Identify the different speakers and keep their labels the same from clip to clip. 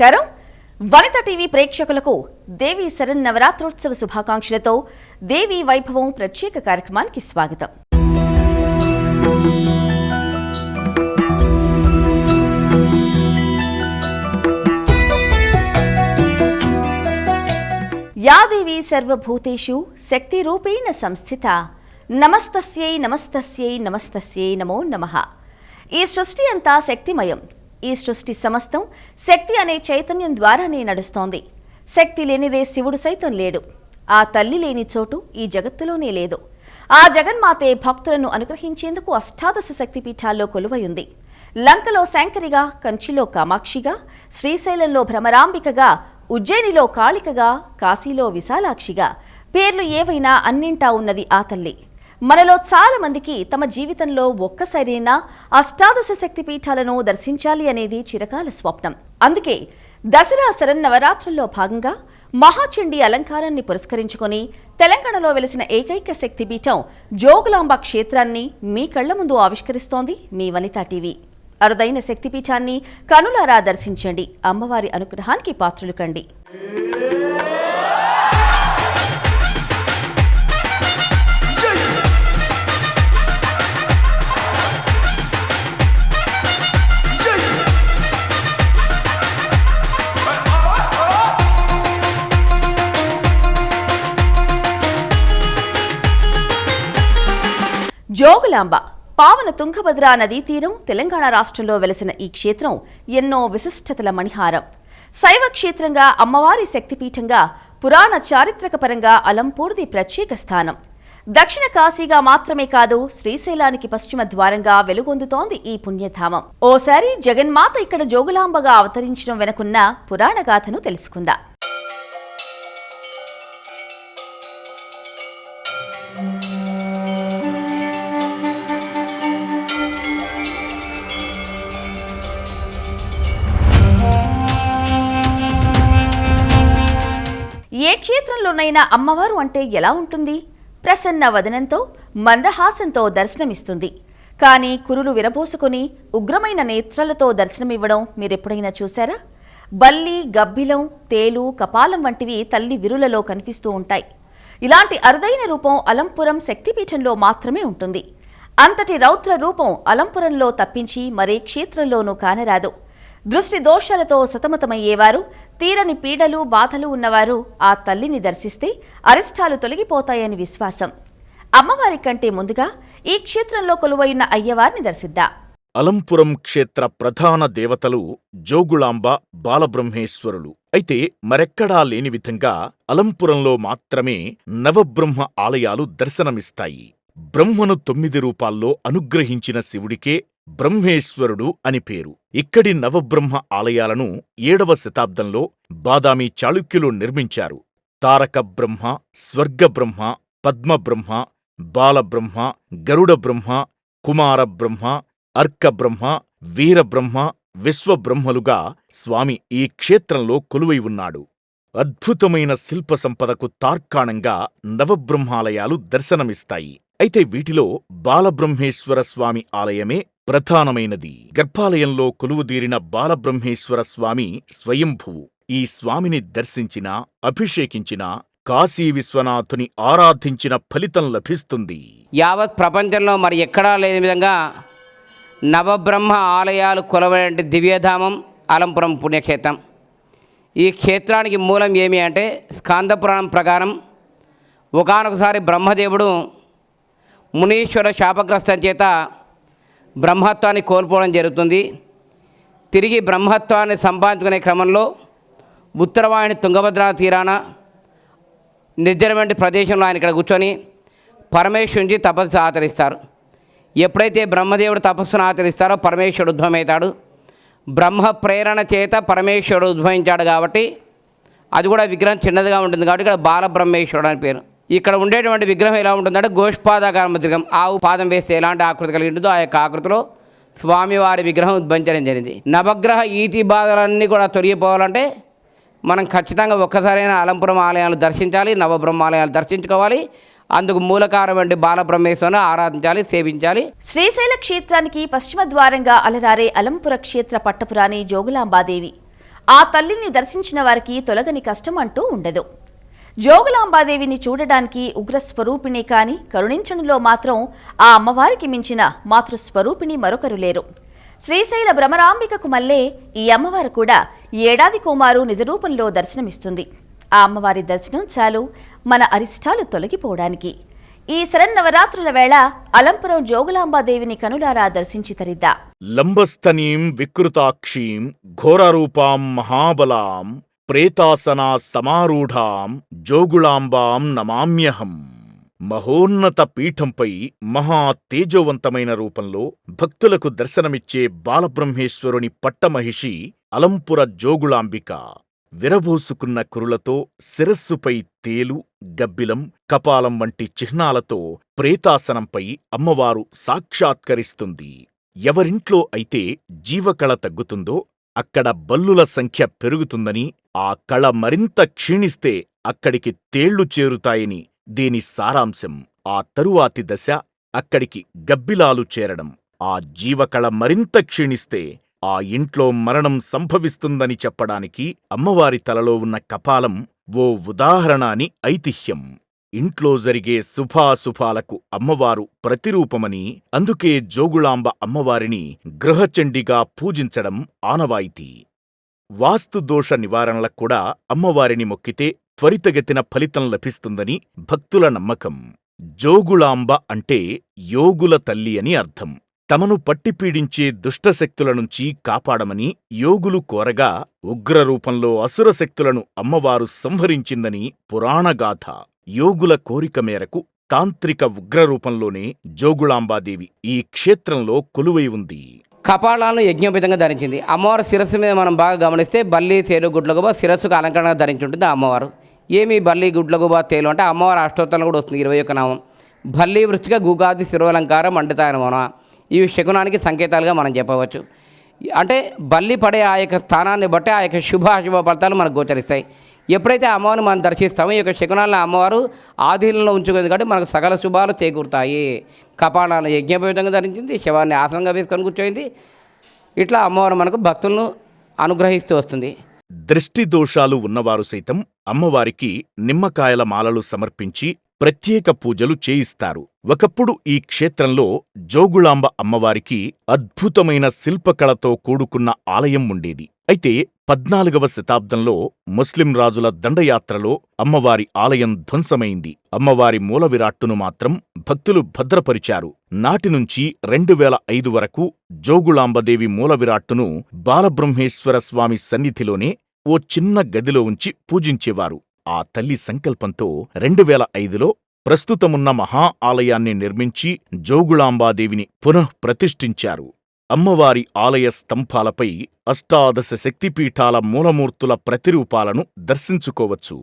Speaker 1: నమస్కారం. వనిత టీవీ ప్రేక్షకులకు దేవి శరన్నవరాత్రోత్సవ శుభాకాంక్షలతో దేవి వైభవం ప్రత్యేక కార్యక్రమానికి స్వాగతం. యా దేవి సర్వభూతేషు శక్తి రూపేణ సంస్థిత నమస్తస్యై నమస్తస్యై నమస్తస్యై నమో నమః. ఈ సృష్టి అంతా శక్తిమయం. ఈ సృష్టి సమస్తం శక్తి అనే చైతన్యం ద్వారానే నడుస్తోంది. శక్తి లేనిదే శివుడు సైతం లేడు. ఆ తల్లి లేని చోటు ఈ జగత్తులోనే లేదు. ఆ జగన్మాతే భక్తులను అనుగ్రహించేందుకు అష్టాదశ శక్తిపీఠాల్లో కొలువై ఉంది. లంకలో శాంకరిగా, కంచిలో కామాక్షిగా, శ్రీశైలంలో భ్రమరాంబికగా, ఉజ్జయినిలో కాళికగా, కాశీలో విశాలాక్షిగా, పేర్లు ఏవైనా అన్నింటా ఉన్నది ఆ తల్లి. మనలో చాలా మందికి తమ జీవితంలో ఒక్కసారైనా అష్టాదశ శక్తి పీఠాలను దర్శించాలి అనేది చిరకాల స్వప్నం. అందుకే దసరా శరన్నవరాత్రుల్లో భాగంగా మహాచండీ అలంకారాన్ని పురస్కరించుకొని తెలంగాణలో వెలిసిన ఏకైక శక్తిపీఠం జోగులాంబ క్షేత్రాన్ని మీ కళ్ల ముందు ఆవిష్కరిస్తోంది మీ వనితా టీవీ. అరుదైన శక్తిపీఠాన్ని కనులారా దర్శించండి. అమ్మవారి అనుగ్రహానికి పాత్రులు కండి. జోగులాంబ పావన తుంగభద్రా నదీ తీరం తెలంగాణ రాష్ట్రంలో వెలసిన ఈ క్షేత్రం ఎన్నో విశిష్టతల మణిహారం. శైవ క్షేత్రంగా, అమ్మవారి శక్తిపీఠంగా, పురాణ చారిత్రక పరంగా అలంపూర్ది ప్రత్యేక స్థానం. దక్షిణ కాశీగా మాత్రమే కాదు, శ్రీశైలానికి పశ్చిమ ద్వారంగా వెలుగొందుతోంది ఈ పుణ్యధామం. ఓసారి జగన్మాత ఇక్కడ జోగులాంబగా అవతరించడం వెనుకున్న పురాణ గాథను తెలుసుకుందాం. ఏ క్షేత్రంలోనైనా అమ్మవారు అంటే ఎలా ఉంటుంది? ప్రసన్న వదనంతో, మందహాసంతో దర్శనమిస్తుంది. కానీ కురులు విరబోసుకుని ఉగ్రమైన నేత్రాలతో దర్శనమివ్వడం మీరెప్పుడైనా చూశారా? బల్లి, గబ్బిలం, తేలు, కపాలం వంటివి తల్లి విరులలో కనిపిస్తూ ఉంటాయి. ఇలాంటి అరుదైన రూపం అలంపురం శక్తిపీఠంలో మాత్రమే ఉంటుంది. అంతటి రౌద్ర రూపం అలంపురంలో తప్పించి మరే క్షేత్రంలోనూ కానరాదు. దృష్టి దోషాలతో సతమతమయ్యేవారు, తీరని పీడలు, బాధలు ఉన్నవారు ఆ తల్లిని దర్శిస్తే అరిష్టాలు తొలగిపోతాయని విశ్వాసం. అమ్మవారి కంటే ముందుగా ఈ క్షేత్రంలో కొలువైన అయ్యవారిని దర్శిద్దాం.
Speaker 2: అలంపురం క్షేత్ర ప్రధాన దేవతలు జోగులాంబ, బాలబ్రహ్మేశ్వరులు. అయితే మరెక్కడా లేని విధంగా అలంపురంలో మాత్రమే నవబ్రహ్మ ఆలయాలు దర్శనమిస్తాయి. బ్రహ్మను 9 రూపాల్లో అనుగ్రహించిన శివుడికే బ్రహ్మేశ్వరుడు అని పేరు. ఇక్కడి నవబ్రహ్మ ఆలయాలను 7వ శతాబ్దంలో బాదామి చాళుక్యులు నిర్మించారు. తారక బ్రహ్మ, స్వర్గబ్రహ్మ, పద్మబ్రహ్మ, బాలబ్రహ్మ, గరుడబ్రహ్మ, కుమారబ్రహ్మ, అర్కబ్రహ్మ, వీరబ్రహ్మ, విశ్వబ్రహ్మలుగా స్వామి ఈ క్షేత్రంలో కొలువై ఉన్నాడు. అద్భుతమైన శిల్ప సంపదకు తార్కాణంగా నవబ్రహ్మాలయాలు దర్శనమిస్తాయి. అయితే వీటిలో బాలబ్రహ్మేశ్వర స్వామి ఆలయమే ప్రధానమైనది. గర్భాలయంలో కొలువుదీరిన బాలబ్రహ్మేశ్వర స్వామి స్వయంభువు. ఈ స్వామిని దర్శించినా, అభిషేకించినా, కాశీ విశ్వనాథుని ఆరాధించిన ఫలితం లభిస్తుంది.
Speaker 3: యావత్ ప్రపంచంలో మరి ఎక్కడా లేని విధంగా నవబ్రహ్మ ఆలయాలు కొలవైన దివ్యధామం అలంపురం పుణ్యక్షేత్రం. ఈ క్షేత్రానికి మూలం ఏమి అంటే, స్కాందపురాణం ప్రకారం ఒకానొకసారి బ్రహ్మదేవుడు మునీశ్వర శాపగ్రస్తం చేత బ్రహ్మత్వాన్ని కోల్పోవడం జరుగుతుంది. తిరిగి బ్రహ్మత్వాన్ని సంపాదించుకునే క్రమంలో ఉత్తరవాహిని తుంగభద్రా తీరాన నిర్జనమైన ప్రదేశంలో ఆయన ఇక్కడ కూర్చొని పరమేశ్వరునికి తపస్సు ఆచరిస్తారు. ఎప్పుడైతే బ్రహ్మదేవుడు తపస్సును ఆచరిస్తారో పరమేశ్వరుడు ఉద్భవమవుతాడు. బ్రహ్మ ప్రేరణ చేత పరమేశ్వరుడు ఉద్భవించాడు కాబట్టి అది కూడా విగ్రహం చిన్నదిగా ఉంటుంది కాబట్టి ఇక్కడ బాలబ్రహ్మేశ్వరుడు అని పేరు. ఇక్కడ ఉండేటువంటి విగ్రహం ఎలా ఉంటుందంటే గోష్పాదాకార విగ్రహం. ఆవు పాదం వేస్తే ఎలాంటి ఆకృతి కలిగి ఉంటుందో ఆ యొక్క ఆకృతిలో స్వామివారి విగ్రహం ఉద్భవించడం జరిగింది. నవగ్రహ ఈతి బాధలన్నీ కూడా తొలగిపోవాలంటే మనం ఖచ్చితంగా ఒక్కసారైనా అలంపురం ఆలయాలు దర్శించాలి, నవబ్రహ్మాలయాలు దర్శించుకోవాలి. అందుకు మూలకారమైన బాలబ్రహ్మేశ్వరుని ఆరాధించాలి, సేవించాలి.
Speaker 1: శ్రీశైల క్షేత్రానికి పశ్చిమ ద్వారంగా అలరారే అలంపుర క్షేత్ర పట్టపురాణి జోగులాంబాదేవి. ఆ తల్లిని దర్శించిన వారికి తొలగని కష్టం అంటూ ఉండదు. జోగులాంబాదేవిని చూడడానికి ఉగ్రస్వరూపిణి కాని కరుణించనులో మాత్రం ఆ అమ్మవారికి మించిన మాతృస్వరూపిణి మరొకరు లేరు. శ్రీశైల భ్రమరాంబికకు మల్లే ఈ అమ్మవారు కూడా ఏడాదికోమారు నిజరూపంలో దర్శనమిస్తుంది. ఆ అమ్మవారి దర్శనం చాలు మన అరిష్టాలు తొలగిపోవడానికి. ఈ శరన్నవరాత్రుల వేళ అలంపురం జోగులాంబాదేవిని కనులారా దర్శించి తరిద్దా.
Speaker 2: లంబస్థనీం వికృతాక్షీం ఘోరరూపాం మహాబలాం ప్రేతాసనా సమారూఢాం జోగులాంబాం నమామ్యహం. మహోన్నత పీఠంపై మహా తేజోవంతమైన రూపంలో భక్తులకు దర్శనమిచ్చే బాలబ్రహ్మేశ్వరుని పట్టమహిషి అలంపుర జోగులాంబిక. విరబోసుకున్న కురులతో శిరస్సుపై తేలు, గబ్బిలం, కపాలం వంటి చిహ్నాలతో ప్రేతాసనంపై అమ్మవారు సాక్షాత్కరిస్తుంది. ఎవరింట్లో అయితే జీవకళ తగ్గుతుందో అక్కడ బల్లుల సంఖ్య పెరుగుతుందని, ఆ కళ మరింత క్షీణిస్తే అక్కడికి తేళ్లు చేరుతాయని దీని సారాంశం. ఆ తరువాతి దశ అక్కడికి గబ్బిలాలు చేరడం. ఆ జీవకళ మరింత క్షీణిస్తే ఆ ఇంట్లో మరణం సంభవిస్తుందని చెప్పడానికి అమ్మవారి తలలో ఉన్న కపాలం ఓ ఉదాహరణ అని ఐతిహ్యం. ఇంట్లో జరిగే శుభాశుభాలకు అమ్మవారు ప్రతిరూపమని, అందుకే జోగులాంబ అమ్మవారిని గృహచండిగా పూజించడం ఆనవాయితీ. వాస్తుదోష నివారణలకు కూడా అమ్మవారిని మొక్కితే త్వరితగతిన ఫలితం లభిస్తుందని భక్తుల నమ్మకం. జోగులాంబ అంటే యోగుల తల్లి అని అర్థం. తమను పట్టిపీడించే దుష్టశక్తుల నుంచి కాపాడమని యోగులు కోరగా ఉగ్రరూపంలో అసురశక్తులను అమ్మవారు సంహరించిందని పురాణగాథ. యోగుల కోరిక మేరకు తాంత్రిక ఉగ్రరూపంలోనే జోగులాంబాదేవి ఈ క్షేత్రంలో కొలువై ఉంది.
Speaker 3: కపాలాలను యజ్ఞోపేతంగా ధరించింది. అమ్మవారి శిరస్సు మీద మనం బాగా గమనిస్తే బల్లి, తేలు, గుడ్లగూబ శిరస్సుకు అలంకరణగా ధరించి ఉంటుంది ఆ అమ్మవారు. ఏమి బల్లి, గుడ్లగూబ, తేలు అంటే అమ్మవారి అష్టోత్తరంలో కూడా వస్తుంది 21 నామం. బల్లి, వృశ్చిక, గుగాది, శిరోలంకారం, మండితాయనమోన ఇవి శకునానికి సంకేతాలుగా మనం చెప్పవచ్చు. అంటే బల్లి పడే ఆ యొక్క స్థానాన్ని బట్టి ఆ యొక్క శుభ అశుభ ఫలితాలు మనకు గోచరిస్తాయి. ఎప్పుడైతే అమ్మవారిని మనం దర్శిస్తామో ఈ యొక్క శకునాలను అమ్మవారు ఆధీనంలో ఉంచుకుంది కాబట్టి మనకు సకల శుభాలు చేకూరుతాయి. కపాలాలను యజ్ఞోపేతంగా ధరించింది, శవాన్ని ఆసనంగా వేసుకొని కూర్చోయింది. ఇట్లా అమ్మవారు మనకు భక్తులను అనుగ్రహిస్తూ వస్తుంది.
Speaker 2: దృష్టి దోషాలు ఉన్నవారు సైతం అమ్మవారికి నిమ్మకాయల మాలలు సమర్పించి ప్రత్యేక పూజలు చేయిస్తారు. ఒకప్పుడు ఈ క్షేత్రంలో జోగులాంబ అమ్మవారికి అద్భుతమైన శిల్పకళతో కూడుకున్న ఆలయం ఉండేది. అయితే 14వ శతాబ్దంలో ముస్లిం రాజుల దండయాత్రలో అమ్మవారి ఆలయం ధ్వంసమైంది. అమ్మవారి మూల విరాట్టును మాత్రం భక్తులు భద్రపరిచారు. నాటినుంచి 2005 వరకు జోగులాంబదేవి మూల విరాట్టును బాలబ్రహ్మేశ్వర స్వామి సన్నిధిలోనే ఓ చిన్న గదిలో ఉంచి పూజించేవారు. ఆ తల్లి సంకల్పంతో 2005లో ప్రస్తుతమున్న మహా ఆలయాన్ని నిర్మించి జోగులాంబాదేవిని పునఃప్రతిష్ఠించారు. అమ్మవారి ఆలయ స్తంభాలపై అష్టాదశ శక్తిపీఠాల మూలమూర్తుల ప్రతిరూపాలను దర్శించుకోవచ్చు.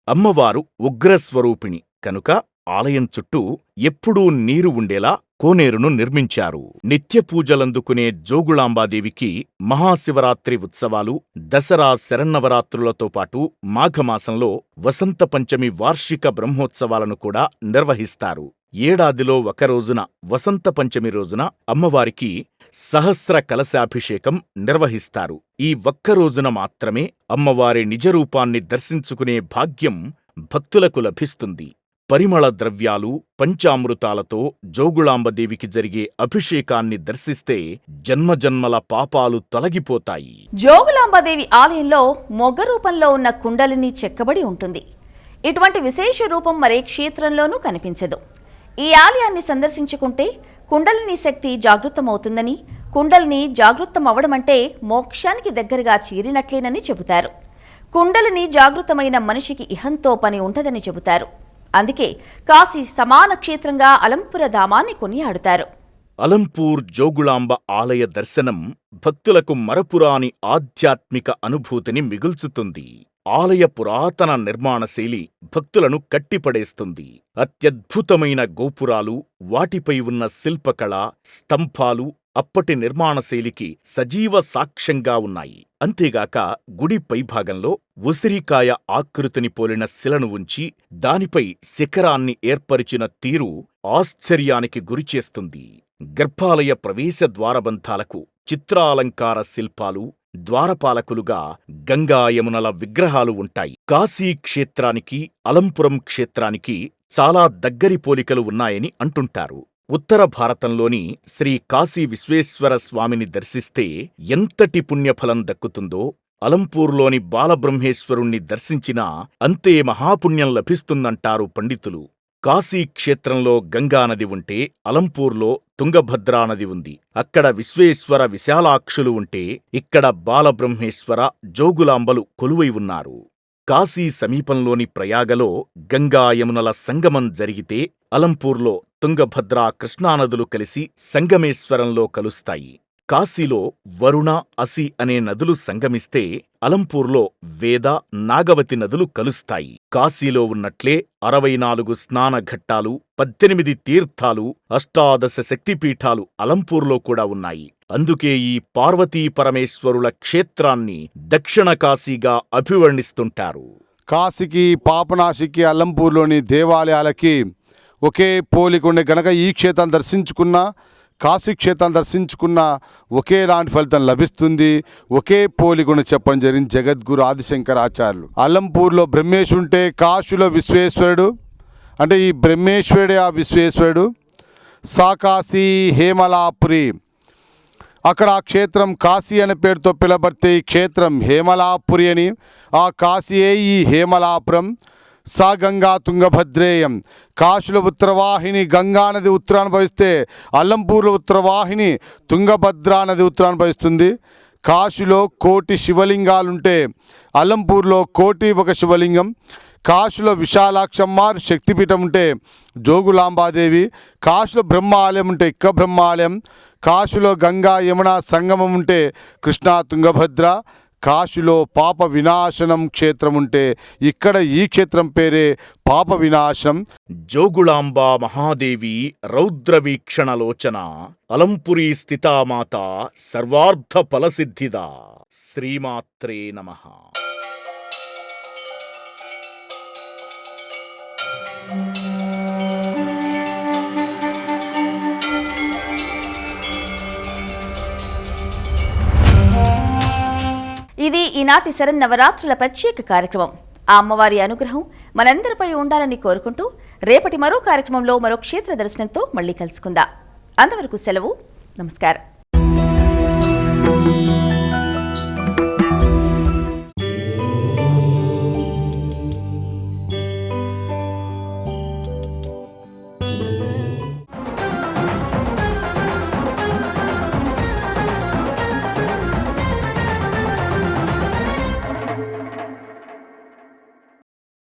Speaker 2: అమ్మవారు ఉగ్రస్వరూపిణి కనుక ఆలయం చుట్టూ ఎప్పుడూ నీరు ఉండేలా కోనేరును నిర్మించారు. నిత్య పూజలందుకునే జోగులాంబాదేవికి మహాశివరాత్రి ఉత్సవాలు, దసరా శరన్నవరాత్రులతో పాటు మాఘమాసంలో వసంత పంచమి వార్షిక బ్రహ్మోత్సవాలను కూడా నిర్వహిస్తారు. ఏడాదిలో ఒకరోజున వసంత పంచమి రోజున అమ్మవారికి సహస్ర కలశాభిషేకం నిర్వహిస్తారు. ఈ ఒక్కరోజున మాత్రమే అమ్మవారి నిజరూపాన్ని దర్శించుకునే భాగ్యం భక్తులకు లభిస్తుంది. పరిమళ ద్రవ్యాలు, పంచామృతాలతో జోగులాంబదేవికి జరిగే అభిషేకాన్ని దర్శిస్తే జన్మజన్మల పాపాలు తొలగిపోతాయి.
Speaker 1: జోగులాంబాదేవి ఆలయంలో మొగ్గ రూపంలో ఉన్న కుండలిని చెక్కబడి ఉంటుంది. ఇటువంటి విశేష రూపం మరే క్షేత్రంలోనూ కనిపించదు. ఈ ఆలయాన్ని సందర్శించుకుంటే కుండలిని శక్తి జాగృతమవుతుందని, కుండలిని జాగృతమవ్వడమంటే మోక్షానికి దగ్గరగా చేరినట్లేనని చెబుతారు. కుండలిని జాగృతమైన మనిషికి ఇహంతో పని ఉండదని చెబుతారు. అందుకే కాశీ సమాన క్షేత్రంగా అలంపుర ధామాన్ని కొనియాడుతారు.
Speaker 2: అలంపూర్ జోగులాంబ ఆలయ దర్శనం భక్తులకు మరపురాని ఆధ్యాత్మిక అనుభూతిని మిగుల్చుతుంది. ఆలయ పురాతన నిర్మాణశైలి భక్తులను కట్టిపడేస్తుంది. అత్యద్భుతమైన గోపురాలు, వాటిపై ఉన్న శిల్పకళ, స్తంభాలు అప్పటి నిర్మాణశైలికి సజీవ సాక్ష్యంగా ఉన్నాయి. అంతేగాక గుడి పైభాగంలో ఉసిరికాయ ఆకృతిని పోలిన శిలను ఉంచి దానిపై శిఖరాన్ని ఏర్పరిచిన తీరు ఆశ్చర్యానికి గురిచేస్తుంది. గర్భాలయ ప్రవేశ ద్వారబంధాలకు చిత్రాలంకార శిల్పాలు, ద్వారపాలకులుగా గంగా యమునల విగ్రహాలు ఉంటాయి. కాశీ క్షేత్రానికి అలంపురం క్షేత్రానికి చాలా దగ్గరి పోలికలు ఉన్నాయని అంటుంటారు. ఉత్తర భారతంలోని శ్రీ కాశీ విశ్వేశ్వర స్వామిని దర్శిస్తే ఎంతటి పుణ్యఫలం దక్కుతుందో, అలంపూర్లోని బాలబ్రహ్మేశ్వరుణ్ణి దర్శించినా అంతే మహాపుణ్యం లభిస్తుందంటారు పండితులు. కాశీ క్షేత్రంలో గంగానది ఉంటే అలంపూర్లో తుంగభద్రా నది ఉంది. అక్కడ విశ్వేశ్వర విశాలాక్షులు ఉంటే ఇక్కడ బాలబ్రహ్మేశ్వర జోగులాంబలు కొలువై ఉన్నారు. కాశీ సమీపంలోని ప్రయాగలో గంగా యమునల సంగమం జరిగితే అలంపూర్లో తుంగభద్రా కృష్ణానదులు కలిసి సంగమేశ్వరంలో కలుస్తాయి. కాశీలో వరుణ, అసి అనే నదులు సంగమిస్తే అలంపూర్లో వేద, నాగవతి నదులు కలుస్తాయి. కాశీలో ఉన్నట్లే 64 స్నానఘట్టాలు, 18 తీర్థాలు, 18 శక్తిపీఠాలు అలంపూర్లో కూడా ఉన్నాయి. అందుకే ఈ పార్వతీ పరమేశ్వరుల క్షేత్రాన్ని దక్షిణ కాశీగా అభివర్ణిస్తుంటారు.
Speaker 4: కాశీకి, పాపనాశికి, అల్లంపూర్లోని దేవాలయాలకి ఒకే పోలికుండే గనక ఈ క్షేత్రాన్ని దర్శించుకున్నా, కాశీ క్షేత్రాన్ని దర్శించుకున్న ఒకేలాంటి ఫలితం లభిస్తుంది. ఒకే పోలిగుణ చెప్పడం జరిగింది జగద్గురు ఆదిశంకరాచార్యులు. అల్లంపూర్లో బ్రహ్మేశ్వరుంటే కాశీలో విశ్వేశ్వరుడు, అంటే ఈ బ్రహ్మేశ్వరుడే ఆ విశ్వేశ్వరుడు. సాకాశీ హేమలాపురి, అక్కడ ఆ క్షేత్రం కాశీ అనే పేరుతో పిలబడితే ఈ క్షేత్రం హేమలాపురి అని, ఆ కాశీయే ఈ హేమలాపురం. సా గంగా తుంగభద్రేయం, కాశీలో ఉత్తరవాహిని గంగానది ఉత్తరాన్ని భవిస్తే అల్లంపూర్లో ఉత్తరవాహిని తుంగభద్రా నది ఉత్తరాన్ని భవిస్తుంది. కాశీలో 1,000,000 శివలింగాలుంటే అల్లంపూర్లో 1,000,001 శివలింగం. కాశీలో విశాలాక్షమ్మార్ శక్తిపీఠం ఉంటే జోగులాంబాదేవి. కాశీలో బ్రహ్మ ఆలయం ఉంటే ఇక్క బ్రహ్మ ఆలయం. కాశీలో గంగా యమున సంగమం ఉంటే కృష్ణా తుంగభద్ర. కాశీలో పాప వినాశనం క్షేత్రం ఉంటే ఇక్కడ ఈ క్షేత్రం పేరే పాప వినాశం.
Speaker 2: జోగుళాంబా మహాదేవి రౌద్రవీక్షణలోచన, అలంపురీ స్థితామాత సర్వార్థ ఫలసిద్ధిదా. శ్రీమాత్రే నమః.
Speaker 1: ఇది ఈనాటి శరన్నవరాత్రుల ప్రత్యేక కార్యక్రమం. ఆ అమ్మవారి అనుగ్రహం మనందరిపై ఉండాలని కోరుకుంటూ రేపటి మరో కార్యక్రమంలో మరో క్షేత్ర దర్శనంతో మళ్ళీ కలుసుకుందాం. అంతవరకు సెలవు. నమస్కారం.